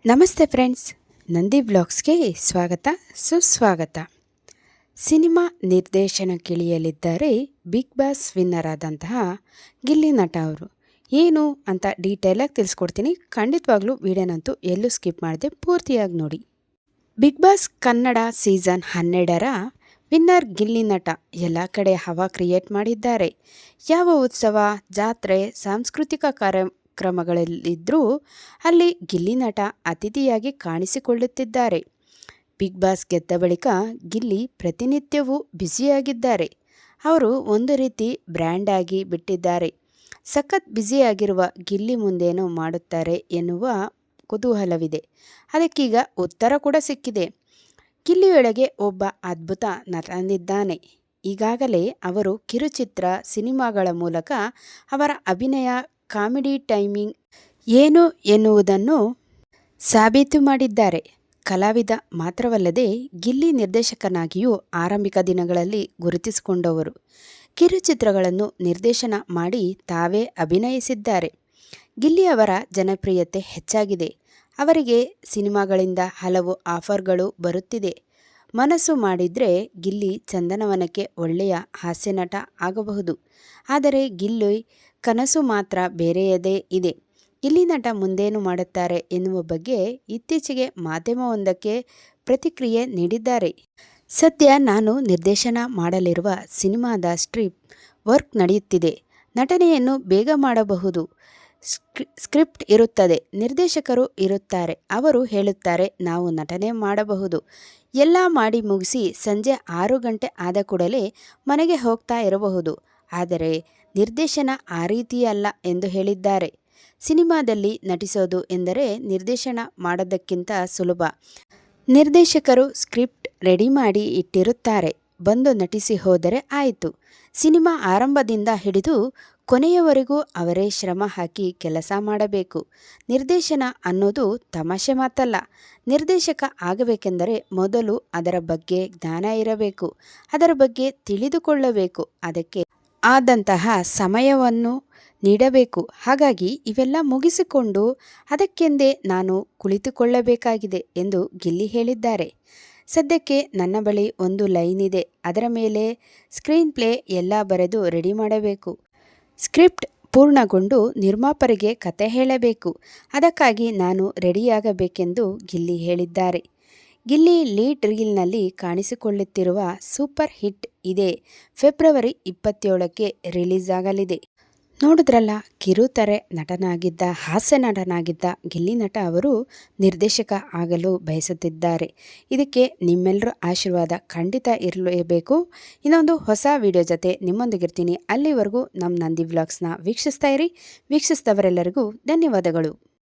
ನಮಸ್ತೆ ಫ್ರೆಂಡ್ಸ್, ನಂದಿ ಬ್ಲಾಗ್ಸ್ಗೆ ಸ್ವಾಗತ ಸುಸ್ವಾಗತ. ಸಿನಿಮಾ ನಿರ್ದೇಶನಕ್ಕಿಳಿಯಲಿದ್ದಾರೆ ಬಿಗ್ ಬಾಸ್ ವಿನ್ನರ್ ಆದಂತಹ ಗಿಲ್ಲಿ ನಟ ಅವರು. ಏನು ಅಂತ ಡೀಟೇಲಾಗಿ ತಿಳಿಸ್ಕೊಡ್ತೀನಿ. ಖಂಡಿತವಾಗ್ಲೂ ವಿಡಿಯೋನಂತೂ ಎಲ್ಲೂ ಸ್ಕಿಪ್ ಮಾಡದೆ ಪೂರ್ತಿಯಾಗಿ ನೋಡಿ. ಬಿಗ್ ಬಾಸ್ ಕನ್ನಡ ಸೀಸನ್ 12ರ ವಿನ್ನರ್ ಗಿಲ್ಲಿ ನಟ ಎಲ್ಲ ಕಡೆ ಹವಾ ಕ್ರಿಯೇಟ್ ಮಾಡಿದ್ದಾರೆ. ಯಾವ ಉತ್ಸವ, ಜಾತ್ರೆ, ಸಾಂಸ್ಕೃತಿಕ ಕಾರ್ಯಕ್ರಮಗಳಲ್ಲಿದ್ದರೂ ಅಲ್ಲಿ ಗಿಲ್ಲಿ ನಟ ಅತಿಥಿಯಾಗಿ ಕಾಣಿಸಿಕೊಳ್ಳುತ್ತಿದ್ದಾರೆ. ಬಿಗ್ ಬಾಸ್ ಗೆದ್ದ ಬಳಿಕ ಗಿಲ್ಲಿ ಪ್ರತಿನಿತ್ಯವೂ ಬ್ಯುಸಿಯಾಗಿದ್ದಾರೆ. ಅವರು ಒಂದು ರೀತಿ ಬ್ರ್ಯಾಂಡ್ ಆಗಿ ಬಿಟ್ಟಿದ್ದಾರೆ. ಸಖತ್ ಬ್ಯುಸಿಯಾಗಿರುವ ಗಿಲ್ಲಿ ಮುಂದೇನು ಮಾಡುತ್ತಾರೆ ಎನ್ನುವ ಕುತೂಹಲವಿದೆ. ಅದಕ್ಕೀಗ ಉತ್ತರ ಕೂಡ ಸಿಕ್ಕಿದೆ. ಗಿಲ್ಲಿಯೊಳಗೆ ಒಬ್ಬ ಅದ್ಭುತ ನಟನಿದ್ದಾನೆ. ಈಗಾಗಲೇ ಅವರು ಕಿರುಚಿತ್ರ, ಸಿನಿಮಾಗಳ ಮೂಲಕ ಅವರ ಅಭಿನಯ, ಕಾಮಿಡಿ ಟೈಮಿಂಗ್ ಏನು ಎನ್ನುವುದನ್ನು ಸಾಬೀತು ಮಾಡಿದ್ದಾರೆ. ಕಲಾವಿದ ಮಾತ್ರವಲ್ಲದೆ ಗಿಲ್ಲಿ ನಿರ್ದೇಶಕನಾಗಿಯೂ ಆರಂಭಿಕ ದಿನಗಳಲ್ಲಿ ಗುರುತಿಸಿಕೊಂಡವರು. ಕಿರುಚಿತ್ರಗಳನ್ನು ನಿರ್ದೇಶನ ಮಾಡಿ ತಾವೇ ಅಭಿನಯಿಸಿದ್ದಾರೆ. ಗಿಲ್ಲಿ ಅವರ ಜನಪ್ರಿಯತೆ ಹೆಚ್ಚಾಗಿದೆ. ಅವರಿಗೆ ಸಿನಿಮಾಗಳಿಂದ ಹಲವು ಆಫರ್ಗಳು ಬರುತ್ತಿದೆ. ಮನಸ್ಸು ಮಾಡಿದರೆ ಗಿಲ್ಲಿ ಚಂದನವನಕ್ಕೆ ಒಳ್ಳೆಯ ಹಾಸ್ಯನಟ ಆಗಬಹುದು. ಆದರೆ ಗಿಲ್ಲಿ ಕನಸು ಮಾತ್ರ ಬೇರೆಯದೇ ಇದೆ. ಗಿಲ್ಲಿ ನಟ ಮುಂದೇನು ಮಾಡುತ್ತಾರೆ ಎನ್ನುವ ಬಗ್ಗೆ ಇತ್ತೀಚೆಗೆ ಮಾಧ್ಯಮವೊಂದಕ್ಕೆ ಪ್ರತಿಕ್ರಿಯೆ ನೀಡಿದ್ದಾರೆ. ಸದ್ಯ ನಾನು ನಿರ್ದೇಶನ ಮಾಡಲಿರುವ ಸಿನಿಮಾದ ವರ್ಕ್ ನಡೆಯುತ್ತಿದೆ. ನಟನೆಯನ್ನು ಬೇಗ ಮಾಡಬಹುದು. ಸ್ಕ್ರಿಪ್ಟ್ ಇರುತ್ತದೆ, ನಿರ್ದೇಶಕರು ಇರುತ್ತಾರೆ. ಅವರು ಹೇಳುತ್ತಾರೆ ನಾವು ನಟನೆ ಮಾಡಬಹುದು. ಎಲ್ಲ ಮಾಡಿ ಮುಗಿಸಿ ಸಂಜೆ 6 ಗಂಟೆ ಆದ ಕೂಡಲೇ ಮನೆಗೆ ಹೋಗ್ತಾ ಇರಬಹುದು. ಆದರೆ ನಿರ್ದೇಶನ ಆ ರೀತಿಯಲ್ಲ ಎಂದು ಹೇಳಿದ್ದಾರೆ. ಸಿನಿಮಾದಲ್ಲಿ ನಟಿಸೋದು ಎಂದರೆ ನಿರ್ದೇಶನ ಮಾಡೋದಕ್ಕಿಂತ ಸುಲಭ. ನಿರ್ದೇಶಕರು ಸ್ಕ್ರಿಪ್ಟ್ ರೆಡಿ ಮಾಡಿ ಇಟ್ಟಿರುತ್ತಾರೆ. ಬಂದು ನಟಿಸಿ ಹೋದರೆ ಆಯಿತು. ಸಿನಿಮಾ ಆರಂಭದಿಂದ ಹಿಡಿದು ಕೊನೆಯವರೆಗೂ ಅವರೇ ಶ್ರಮ ಹಾಕಿ ಕೆಲಸ ಮಾಡಬೇಕು. ನಿರ್ದೇಶನ ಅನ್ನೋದು ತಮಾಷೆ ಮಾತಲ್ಲ. ನಿರ್ದೇಶಕ ಆಗಬೇಕೆಂದರೆ ಮೊದಲು ಅದರ ಬಗ್ಗೆ ಜ್ಞಾನ ಇರಬೇಕು. ಅದರ ಬಗ್ಗೆ ತಿಳಿದುಕೊಳ್ಳಬೇಕು. ಅದಕ್ಕೆ ಆದಂತಹ ಸಮಯವನ್ನು ನೀಡಬೇಕು. ಹಾಗಾಗಿ ಇವೆಲ್ಲ ಮುಗಿಸಿಕೊಂಡು ಅದಕ್ಕೆಂದೇ ನಾನು ಕುಳಿತುಕೊಳ್ಳಬೇಕಾಗಿದೆ ಎಂದು ಗಿಲ್ಲಿ ಹೇಳಿದ್ದಾರೆ. ಸದ್ಯಕ್ಕೆ ನನ್ನ ಬಳಿ ಒಂದು ಲೈನ್ ಇದೆ. ಅದರ ಮೇಲೆ ಸ್ಕ್ರೀನ್ ಪ್ಲೇ ಎಲ್ಲ ಬರೆದು ರೆಡಿ ಮಾಡಬೇಕು. ಸ್ಕ್ರಿಪ್ಟ್ ಪೂರ್ಣಗೊಂಡು ನಿರ್ಮಾಪಕರಿಗೆ ಕತೆ ಹೇಳಬೇಕು. ಅದಕ್ಕಾಗಿ ನಾನು ರೆಡಿಯಾಗಬೇಕೆಂದು ಗಿಲ್ಲಿ ಹೇಳಿದ್ದಾರೆ. ಗಿಲ್ಲಿ ಲೀಡ್ ರೀಲ್ನಲ್ಲಿ ಕಾಣಿಸಿಕೊಳ್ಳುತ್ತಿರುವ ಸೂಪರ್ ಹಿಟ್ ಇದೇ ಫೆಬ್ರವರಿ 27ಕ್ಕೆ ರಿಲೀಸ್ ಆಗಲಿದೆ. ನೋಡಿದ್ರಲ್ಲ, ಕಿರುತೆರೆ ನಟನಾಗಿದ್ದ, ಹಾಸ್ಯ ನಟನಾಗಿದ್ದ ಗಿಲ್ಲಿ ನಟ ಅವರು ನಿರ್ದೇಶಕ ಆಗಲು ಬಯಸುತ್ತಿದ್ದಾರೆ. ಇದಕ್ಕೆ ನಿಮ್ಮೆಲ್ಲರ ಆಶೀರ್ವಾದ ಖಂಡಿತ ಇರಲೇಬೇಕು. ಇನ್ನೊಂದು ಹೊಸ ವಿಡಿಯೋ ಜೊತೆ ನಿಮ್ಮೊಂದಿಗಿರ್ತೀನಿ. ಅಲ್ಲಿವರೆಗೂ ನಮ್ಮ ನಂದಿ ವ್ಲಾಗ್ಸ್ನ ವೀಕ್ಷಿಸ್ತಾ ಇರಿ. ವೀಕ್ಷಿಸಿದವರೆಲ್ಲರಿಗೂ ಧನ್ಯವಾದಗಳು.